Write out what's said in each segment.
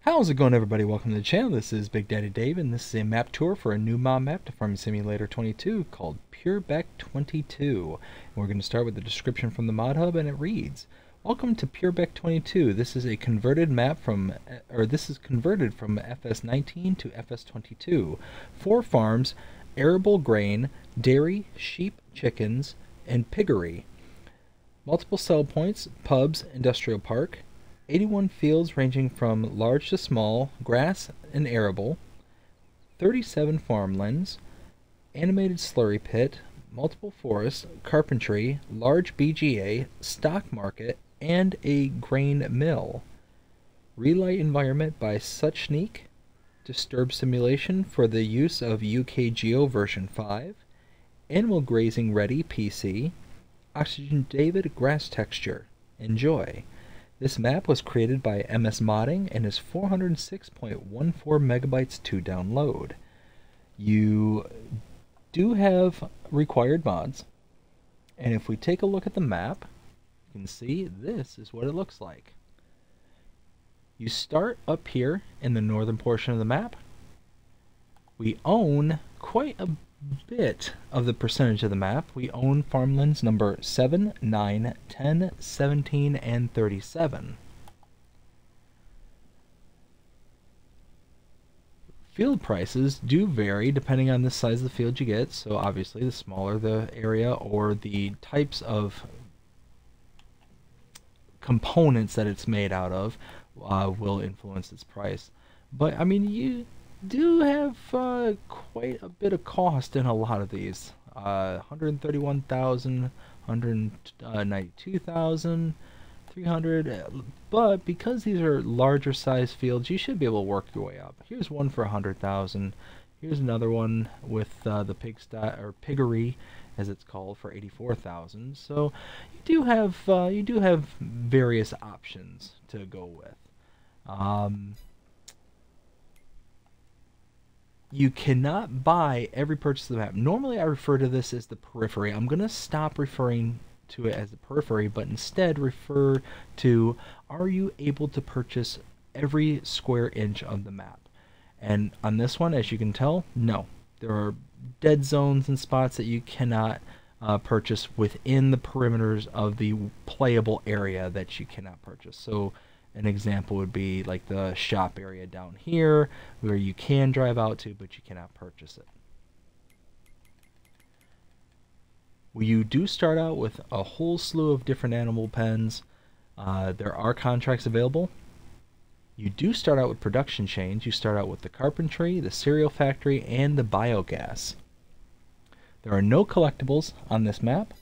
How's it going, everybody? Welcome to the channel. This is Big Daddy Dave, and this is a map tour for a new mod map to Farming Simulator 22 called Purbeck 22. And we're going to start with the description from the mod hub, and it reads: Welcome to Purbeck 22. This is a converted map from, this is converted from FS19 to FS22. 4 farms, arable grain, dairy, sheep, chickens, and piggery. Multiple sell points, pubs, industrial park. 81 fields ranging from large to small, grass and arable, 37 farmlands, animated slurry pit, multiple forests, carpentry, large BGA, stock market, and a grain mill. Relight environment by Suchneek, disturb simulation for the use of UKGeo version 5, animal grazing ready PC, oxygen David grass texture. Enjoy. This map was created by MS Modding and is 406.14 megabytes to download. You do have required mods, and if we take a look at the map, you can see this is what it looks like. You start up here in the northern portion of the map. We own quite a bit of the percentage of the map. We own farmlands number 7, 9, 10, 17, and 37. Field prices do vary depending on the size of the field you get, so obviously the smaller the area or the types of components that it's made out of will influence its price. But I mean, you do have quite a bit of cost in a lot of these. 131,000, 192,000, 300. But because these are larger size fields, you should be able to work your way up. Here's one for 100,000. Here's another one with the pigsty or piggery, as it's called, for 84,000. So you do have various options to go with. You cannot buy every purchase of the map. Normally I refer to this as the periphery. I'm going to stop referring to it as the periphery, but instead refer to, are you able to purchase every square inch of the map? And on this one, as you can tell, no. There are dead zones and spots that you cannot purchase within the perimeters of the playable area that you cannot purchase. So an example would be like the shop area down here, where you can drive out to, but you cannot purchase it. Well, you do start out with a whole slew of different animal pens. There are contracts available. You do start out with production chains. You start out with the carpentry, the cereal factory, and the biogas. There are no collectibles on this map,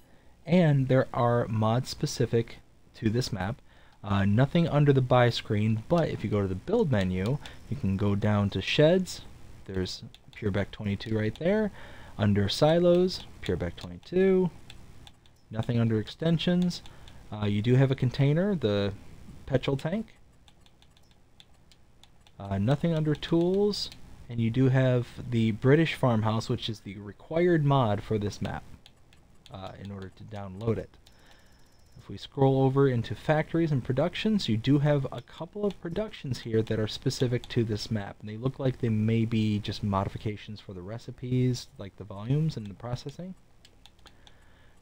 and there are mods specific to this map. Nothing under the buy screen, but if you go to the build menu, you can go down to sheds. There's Purbeck 22 right there. Under silos, Purbeck 22. Nothing under extensions. You do have a container, the petrol tank. Nothing under tools, and you do have the British farmhouse, which is the required mod for this map in order to download it. If we scroll over into factories and productions, you do have a couple of productions here that are specific to this map, and they look like they may be just modifications for the recipes, like the volumes and the processing.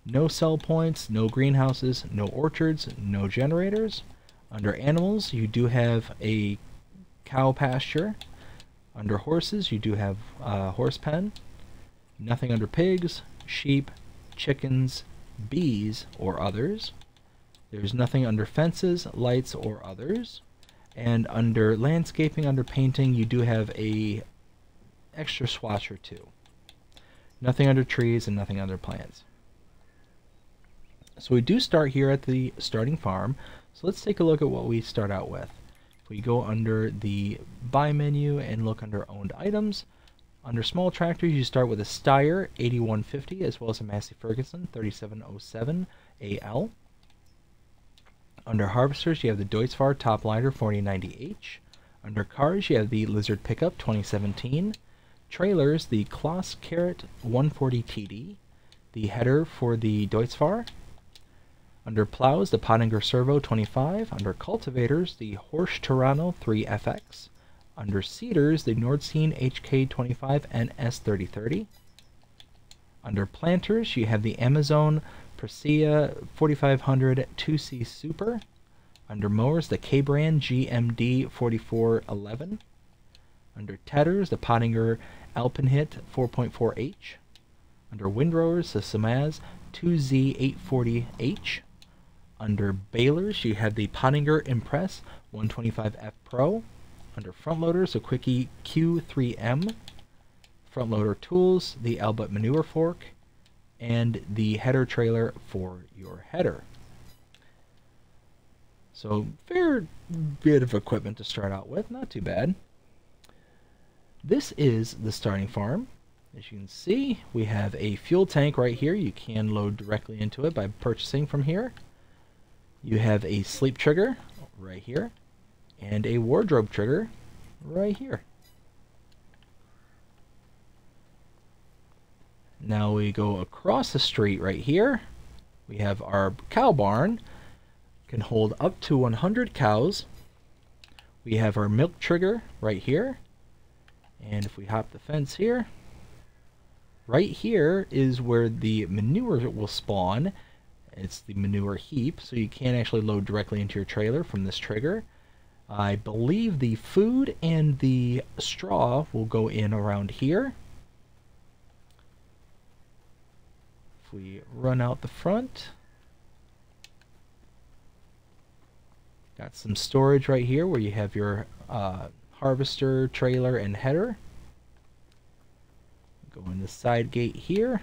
No sell points, no greenhouses, no orchards, no generators. Under animals, you do have a cow pasture. Under horses, you do have a horse pen. Nothing under pigs, sheep, chickens, bees, or others. There's nothing under fences, lights, or others. And under landscaping, under painting, you do have a extra swatch or two. Nothing under trees and nothing under plants. So we do start here at the starting farm. So let's take a look at what we start out with. If we go under the buy menu and look under owned items, under small tractors you start with a Steyr 8150 as well as a Massey Ferguson 3707 AL. Under harvesters you have the Deutzfahr Topliner 4090H. Under cars you have the Lizard Pickup 2017. Trailers, the Kloss Carrot 140TD. The header for the Deutzfahr. Under plows, the Pottinger Servo 25. Under cultivators, the Horsch Turano 3FX. Under seeders, the Nordstein HK25 and S3030. Under planters, you have the Amazon Presea 4500 2C Super. Under mowers, the K-Brand GMD 4411. Under tedders, the Pottinger Alpenhit 4.4H. Under windrowers, the Samaz 2Z840H. Under balers, you have the Pottinger Impress 125F Pro. Under front loaders, the Quickie Q3M. Front loader tools, the Albert manure fork, and the header trailer for your header. So fair bit of equipment to start out with, not too bad. This is the starting farm. As you can see, we have a fuel tank right here. You can load directly into it by purchasing from here. You have a sleep trigger right here, and a wardrobe trigger right here. Now we go across the street right here. We have our cow barn. Can hold up to 100 cows. We have our milk trigger right here. And if we hop the fence here, right here is where the manure will spawn. It's the manure heap, so you can actually load directly into your trailer from this trigger. I believe the food and the straw will go in around here. If we run out the front, got some storage right here where you have your harvester, trailer, and header. Go in the side gate here.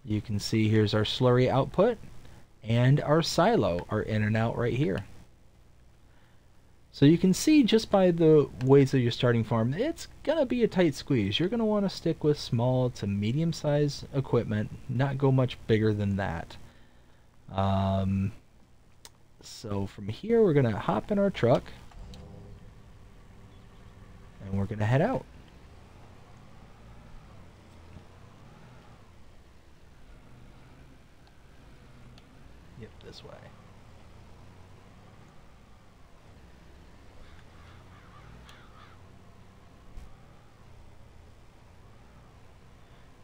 You can see here's our slurry output, and our silo are in and out right here. So you can see just by the ways of your starting farm, it's gonna be a tight squeeze. You're gonna want to stick with small to medium size equipment, not go much bigger than that. So from here we're gonna hop in our truck and we're gonna head out. Yep, this way.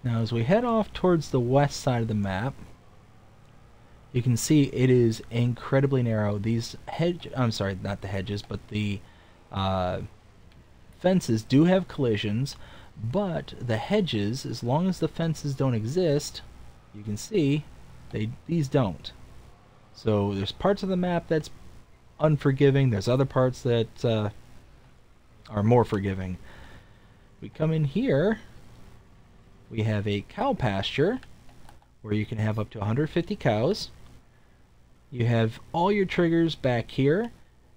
Now as we head off towards the west side of the map, you can see it is incredibly narrow. These I'm sorry, not the hedges, but the fences do have collisions, but the hedges, as long as the fences don't exist, you can see these don't. So there's parts of the map that's unforgiving, there's other parts that are more forgiving. We come in here, we have a cow pasture where you can have up to 150 cows. You have all your triggers back here,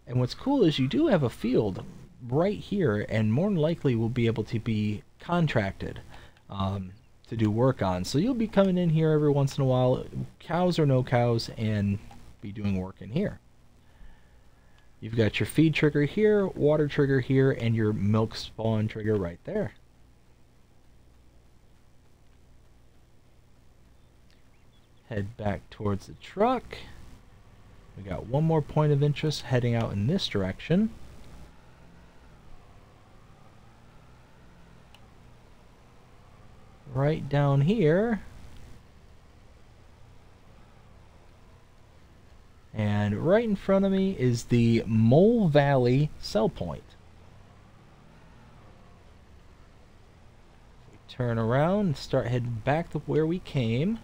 and what's cool is you do have a field right here, and more than likely will be able to be contracted to do work on. So you'll be coming in here every once in a while, cows or no cows, and be doing work in here. You've got your feed trigger here, water trigger here, and your milk spawn trigger right there. Head back towards the truck. We got one more point of interest heading out in this direction. Right down here. And right in front of me is the Mole Valley sell point. We turn around and start heading back to where we came.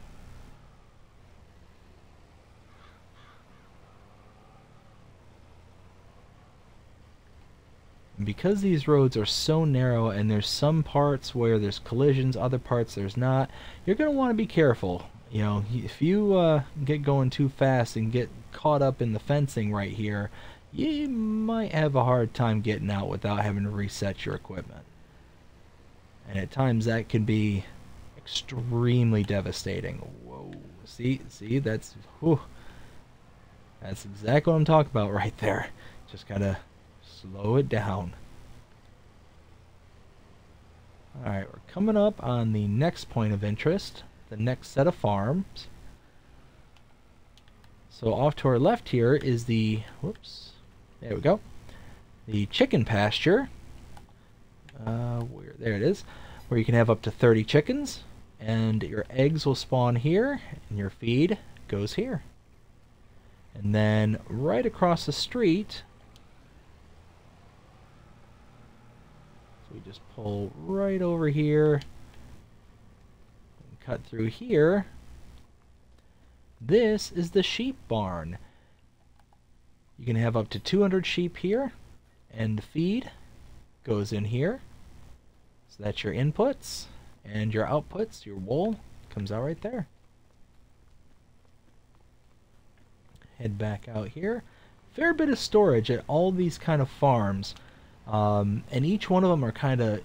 Because these roads are so narrow and there's some parts where there's collisions, other parts there's not, you're going to want to be careful. You know, if you get going too fast and get caught up in the fencing right here, you might have a hard time getting out without having to reset your equipment. And at times that can be extremely devastating. Whoa, see, that's, whew, that's exactly what I'm talking about right there. Just gotta slow it down. Alright, we're coming up on the next point of interest, the next set of farms. So off to our left here is the, whoops, There we go. The chicken pasture, there it is, where you can have up to 30 chickens, and your eggs will spawn here, and your feed goes here. And then right across the street, so we just pull right over here, and cut through here. This is the sheep barn. You can have up to 200 sheep here, and the feed goes in here. So that's your inputs, and your outputs, your wool, comes out right there. Head back out here. Fair bit of storage at all these kind of farms, and each one of them are kind of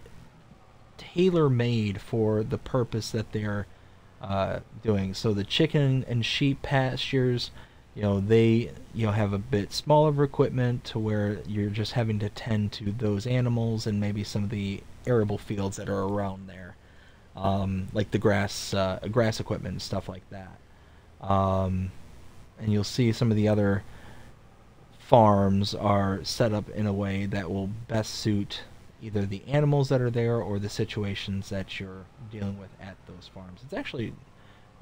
tailor-made for the purpose that they're doing. So the chicken and sheep pastures, they have a bit smaller equipment to where you're just having to tend to those animals and maybe some of the arable fields that are around there, like the grass equipment and stuff like that. And you'll see some of the other farms are set up in a way that will best suit either the animals that are there or the situations that you're dealing with at those farms. It's actually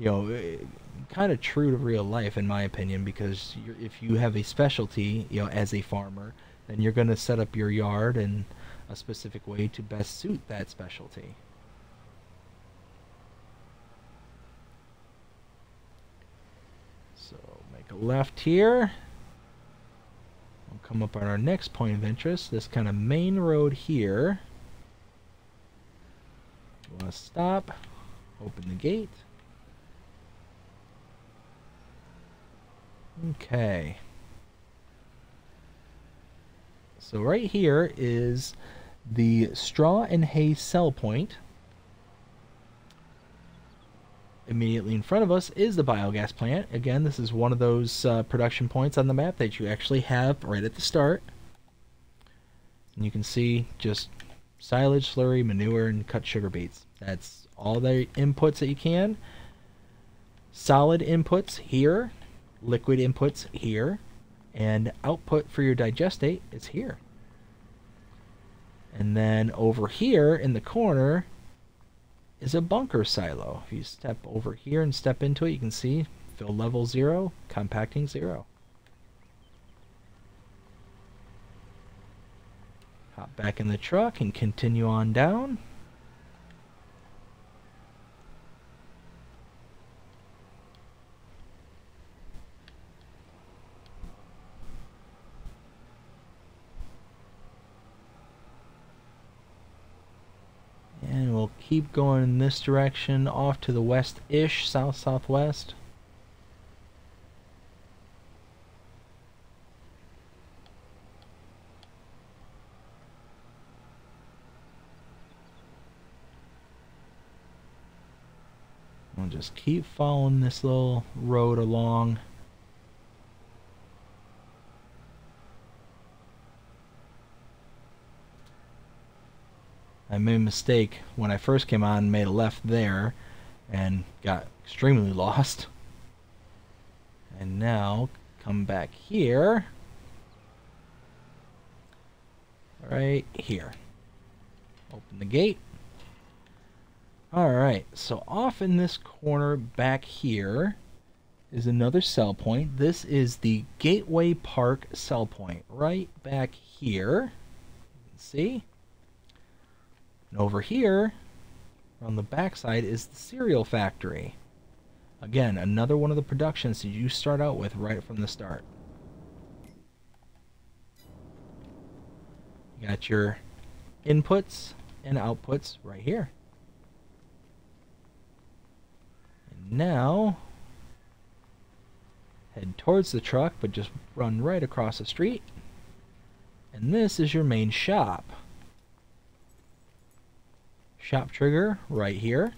kind of true to real life, in my opinion, because if you have a specialty, as a farmer, then you're going to set up your yard in a specific way to best suit that specialty. So make a left here. We'll come up on our next point of interest, this kind of main road here. You want to stop, open the gate. Okay. So right here is the straw and hay sell point. Immediately in front of us is the biogas plant. Again, this is one of those production points on the map that you actually have right at the start. And you can see just silage, slurry, manure, and cut sugar beets. That's all the inputs that you can. Solid inputs here. Liquid inputs here, and output for your digestate is here. And then over here in the corner is a bunker silo. If you step over here and step into it, you can see fill level 0, compacting 0. Hop back in the truck and continue on down. And we'll keep going in this direction off to the west-ish, south-southwest. We'll just keep following this little road along. I made a mistake when I first came on, made a left there, and got extremely lost. And now, come back here. Right here. Open the gate. Alright, so off in this corner back here is another sell point. This is the Gateway Park sell point, right back here. You can see. And over here, on the backside, is the cereal factory. Again, another one of the productions that you start out with right from the start. You got your inputs and outputs right here. And now, head towards the truck, but just run right across the street. And this is your main shop. Shop trigger right here.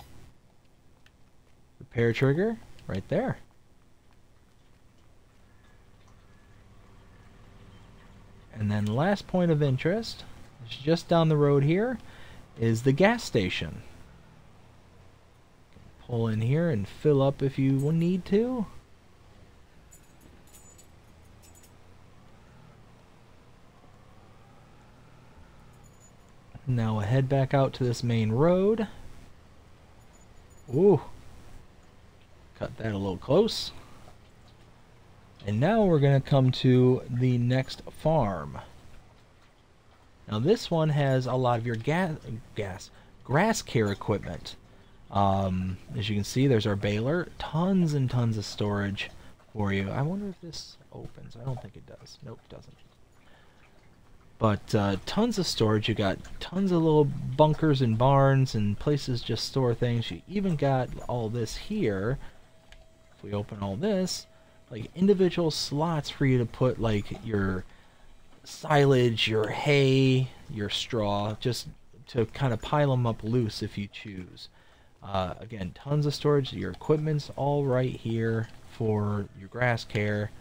Repair trigger right there. And then last point of interest, is just down the road here, is the gas station. Pull in here and fill up if you need to. Now we'll head back out to this main road. Ooh. Cut that a little close. And now we're going to come to the next farm. Now this one has a lot of your grass care equipment. As you can see, there's our baler. Tons and tons of storage for you. I wonder if this opens. I don't think it does. Nope, it doesn't. But tons of storage. You got tons of little bunkers and barns and places just store things. You even got all this here. If we open all this, like individual slots for you to put like your silage, your hay, your straw, just to kind of pile them up loose if you choose. Again, tons of storage. Your equipment's all right here for your grass care.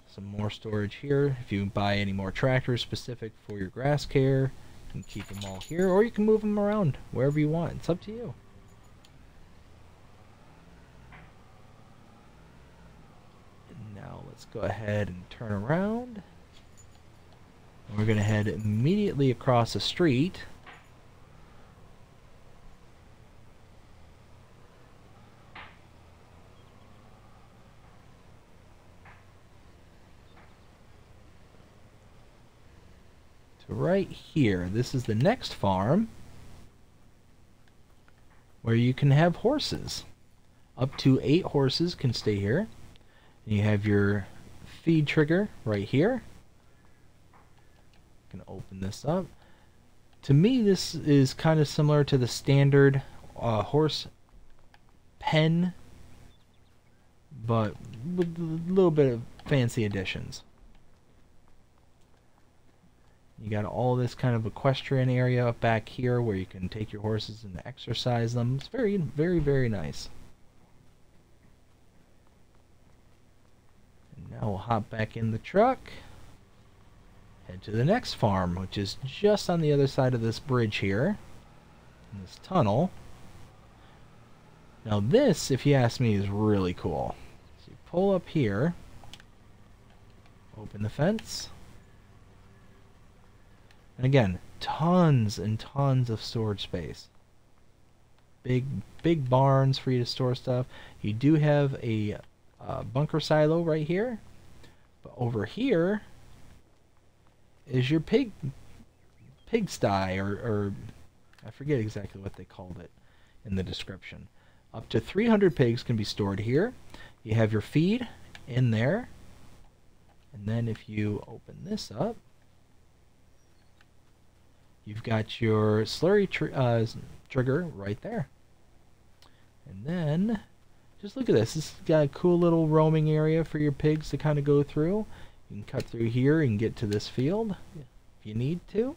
Some more storage here. If you buy any more tractors specific for your grass care, you can keep them all here, or you can move them around wherever you want. It's up to you. And now let's go ahead and turn around. And we're going to head immediately across the street. Right here, this is the next farm where you can have horses. Up to 8 horses can stay here. And you have your feed trigger right here. I'm gonna open this up. To me, this is kind of similar to the standard horse pen, but with a little bit of fancy additions. You got all this kind of equestrian area up back here where you can take your horses and exercise them. It's very, very, very nice. And now we'll hop back in the truck, head to the next farm, which is just on the other side of this bridge here, in this tunnel. Now this, if you ask me, is really cool. So you pull up here, open the fence. And again, tons and tons of storage space. Big barns for you to store stuff. You do have a bunker silo right here. But over here is your pigsty, or I forget exactly what they called it in the description. Up to 300 pigs can be stored here. You have your feed in there. And then if you open this up, you've got your slurry trigger right there. And then, just look at this. This has got a cool little roaming area for your pigs to kind of go through. You can cut through here and get to this field if you need to.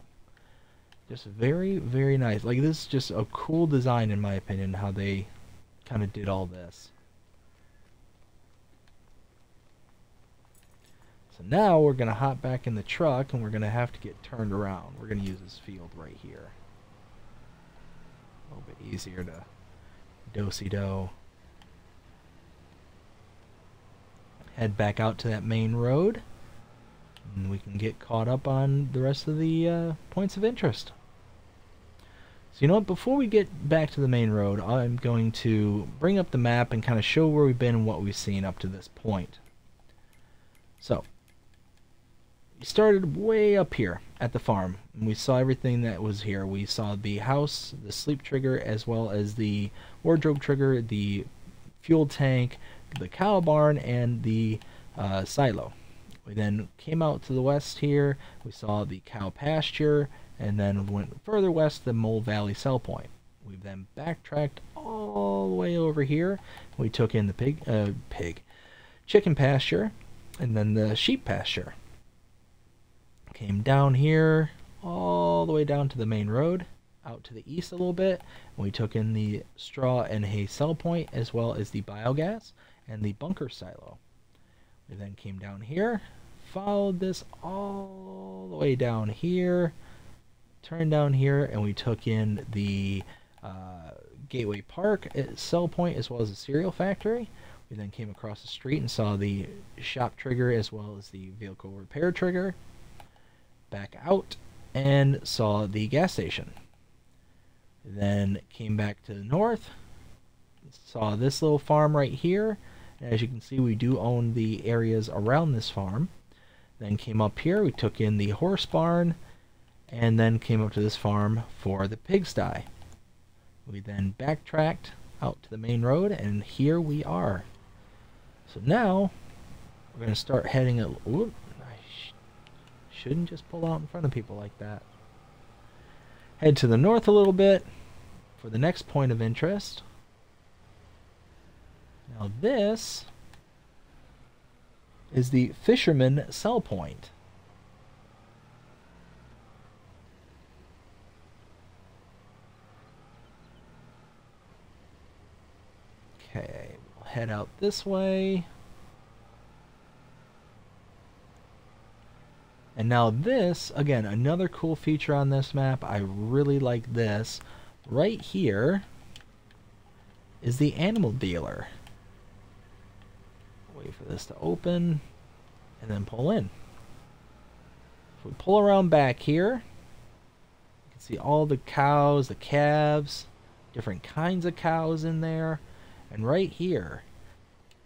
Just very, very nice. Like, this is just a cool design, in my opinion, how they kind of did all this. So now we're going to hop back in the truck and we're going to have to get turned around. We're going to use this field right here. A little bit easier to do-si-do. Head back out to that main road and we can get caught up on the rest of the points of interest. So you know what, before we get back to the main road, I'm going to bring up the map and kind of show where we've been and what we've seen up to this point. So we started way up here at the farm, and we saw everything that was here. We saw the house, the sleep trigger, as well as the wardrobe trigger, the fuel tank, the cow barn, and the silo. We then came out to the west here. We saw the cow pasture, and then went further west, the Mole Valley sell point. We then backtracked all the way over here. We took in the chicken pasture, and then the sheep pasture. Came down here all the way down to the main road, out to the east a little bit, and we took in the straw and hay sell point, as well as the biogas and the bunker silo. We then came down here, followed this all the way down here, turned down here, and we took in the Gateway Park sell point, as well as the cereal factory. We then came across the street and saw the shop trigger, as well as the vehicle repair trigger. Back out and saw the gas station. Then came back to the north, saw this little farm right here. As you can see, we do own the areas around this farm. Then came up here, we took in the horse barn, and then came up to this farm for the pigsty. We then backtracked out to the main road, and here we are. So now we're going to start heading I shouldn't just pull out in front of people like that. Head to the north a little bit for the next point of interest. Now this is the Fisherman Sell Point. Okay, we'll head out this way. And now this, again, another cool feature on this map, I really like this. Right here is the animal dealer. Wait for this to open, and then pull in. If we pull around back here, you can see all the cows, the calves, different kinds of cows in there. And right here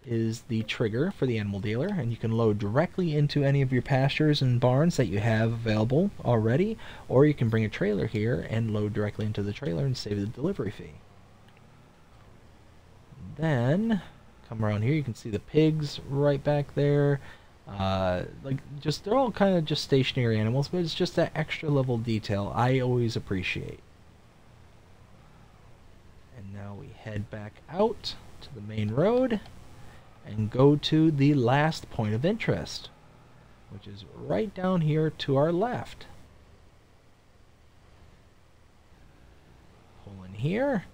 is the trigger for the animal dealer, and you can load directly into any of your pastures and barns that you have available already, or you can bring a trailer here and load directly into the trailer and save the delivery fee. Then come around here, you can see the pigs right back there. They're all kind of just stationary animals, but it's just that extra level detail I always appreciate. And now we head back out to the main road and go to the last point of interest, which is right down here to our left. Pull in here,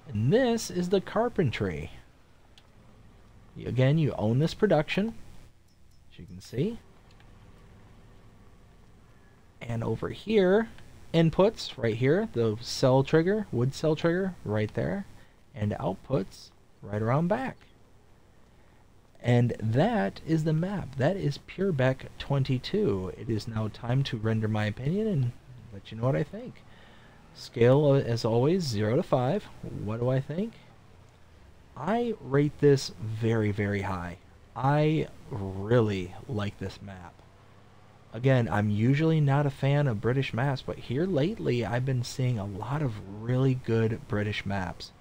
and this is the carpentry. Again, you own this production, as you can see. And over here, inputs right here, the cell trigger, wood cell trigger right there, and outputs right around back. And that is the map. That is Purbeck 22. It is now time to render my opinion and let you know what I think. Scale, as always, 0 to 5. What do I think? I rate this very, very high. I really like this map. Again, I'm usually not a fan of British maps, but here lately I've been seeing a lot of really good British maps.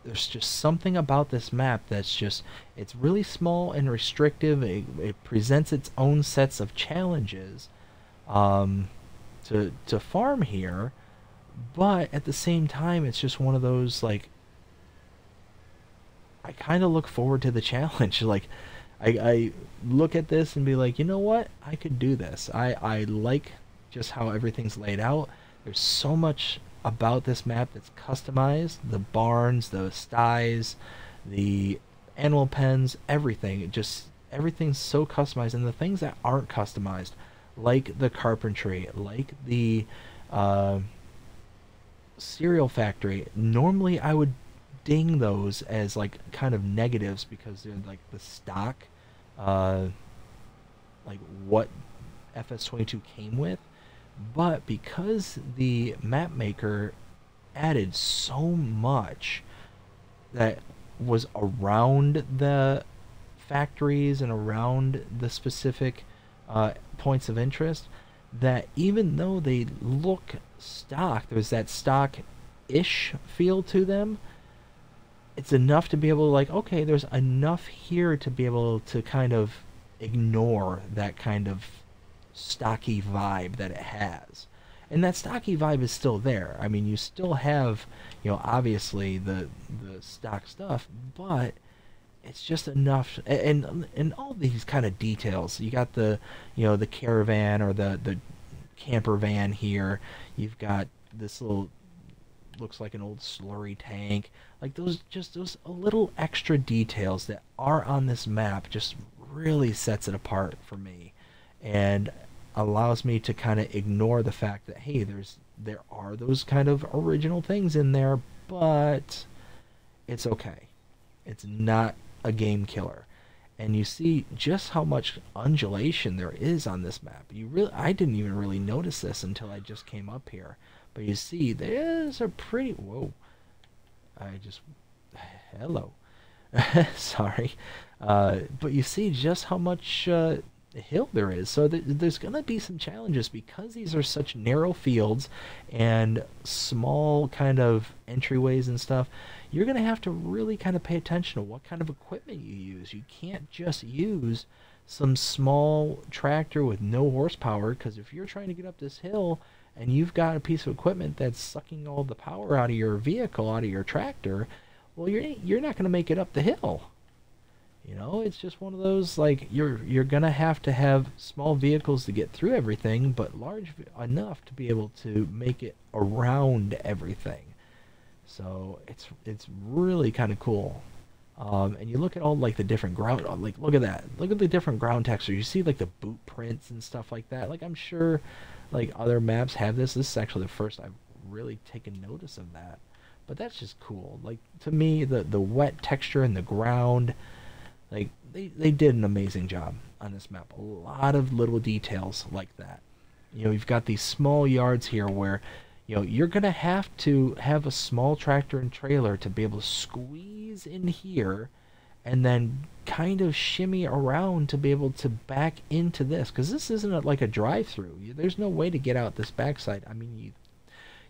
There's just something about this map that's just, it's really small and restrictive. It presents its own sets of challenges to farm here, but at the same time, it's just one of those, like, I kind of look forward to the challenge. Like, I look at this and be like, you know what? I could do this. I like just how everything's laid out. There's so much about this map that's customized. The barns, the sties, the animal pens, everything. Everything's so customized. And the things that aren't customized, like the carpentry, like the cereal factory, normally I would ding those as like kind of negatives because they're like the stock, like what FS22 came with. But because the map maker added so much that was around the factories and around the specific points of interest, that even though they look stock, there's that stock-ish feel to them, it's enough to be able to, like, okay, there's enough here to be able to kind of ignore that kind of stocky vibe that it has. And that stocky vibe is still there. I mean, you still have, you know, obviously the stock stuff, but it's just enough. And all these kind of details. You got the, you know, the caravan or the camper van here. You've got this little, looks like an old slurry tank. Like those little extra details that are on this map just really sets it apart for me, and allows me to kind of ignore the fact that, hey, there are those kind of original things in there, but it's okay. It's not a game killer. and you see just how much undulation there is on this map. I didn't even really notice this until I just came up here. But you see, there's a pretty, whoa, I just, hello, sorry. But you see just how much hill there is. So there's going to be some challenges because these are such narrow fields and small kind of entryways and stuff. You're going to have to really kind of pay attention to what kind of equipment you use. You can't just use some small tractor with no horsepower, because if you're trying to get up this hill and you've got a piece of equipment that's sucking all the power out of your vehicle, out of your tractor, well, you're not going to make it up the hill. You know, it's just one of those, like, you're gonna have to have small vehicles to get through everything, but large enough to be able to make it around everything. So it's really kind of cool. And you look at all like the different ground, like look at that, look at the different ground textures. You see like the boot prints and stuff like that. Like I'm sure, like other maps have this. This is actually the first I've really taken notice of that. But that's just cool. Like to me, the wet texture in the ground. Like, they did an amazing job on this map. A lot of little details like that. You know, you've got these small yards here where, you know, you're going to have a small tractor and trailer to be able to squeeze in here and then kind of shimmy around to be able to back into this. Because this isn't like a drive-through. There's no way to get out this backside. I mean,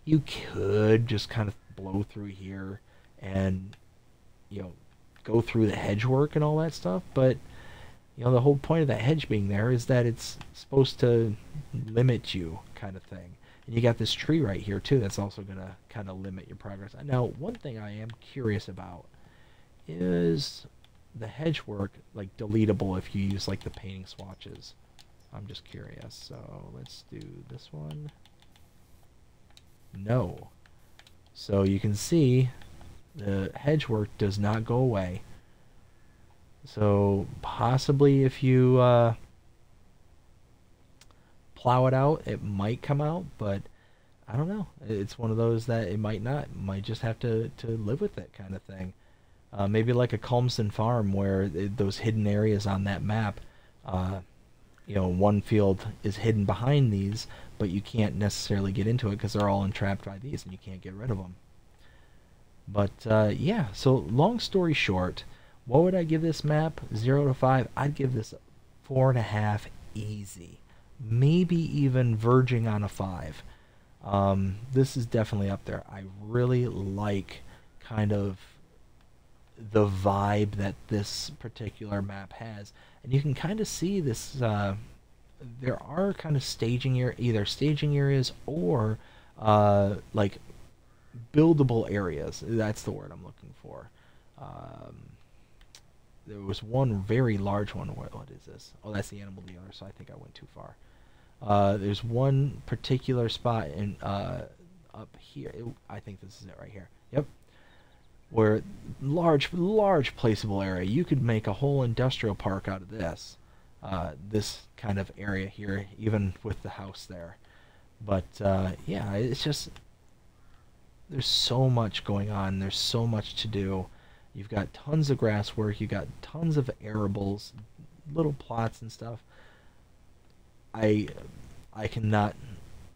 you could just kind of blow through here and, you know, go through the hedge work and all that stuff, but you know the whole point of that hedge being there is that it's supposed to limit you, kind of thing. And you got this tree right here too that's also gonna kind of limit your progress. Now one thing I am curious about is the hedge work like deletable if you use like the painting swatches. I'm just curious, so let's do this one. No. So you can see the hedge work does not go away. So possibly if you plow it out, it might come out, but I don't know. It's one of those that it might not. It might just have to live with it, kind of thing. Maybe like a Culmston Farm where those hidden areas on that map, you know, one field is hidden behind these, but you can't necessarily get into it because they're all entrapped by these and you can't get rid of them. But yeah, so long story short, what would I give this map? 0 to 5? I'd give this 4.5 easy. Maybe even verging on a 5. This is definitely up there. I really like kind of the vibe that this particular map has. And you can kind of see this, there are kind of either staging areas or like buildable areas. That's the word I'm looking for. There was one very large one. What is this? Oh, that's the animal dealer, so I think I went too far. There's one particular spot in up here. I think this is it right here. Yep. Where large placeable area. You could make a whole industrial park out of this. This kind of area here, even with the house there. But yeah, it's just there's so much going on. There's so much to do. You've got tons of grass work. You got tons of arables, little plots and stuff. I cannot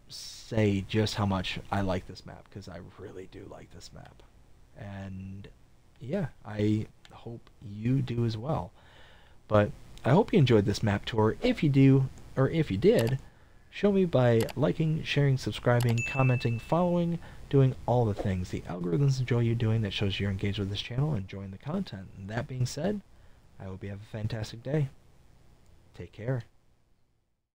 say just how much I like this map because I really do like this map. And yeah, I hope you do as well. But I hope you enjoyed this map tour. If you do, or if you did, show me by liking, sharing, subscribing, commenting, following, doing all the things the algorithms enjoy you doing. That shows you're engaged with this channel and enjoying the content. And that being said, I hope you have a fantastic day. Take care.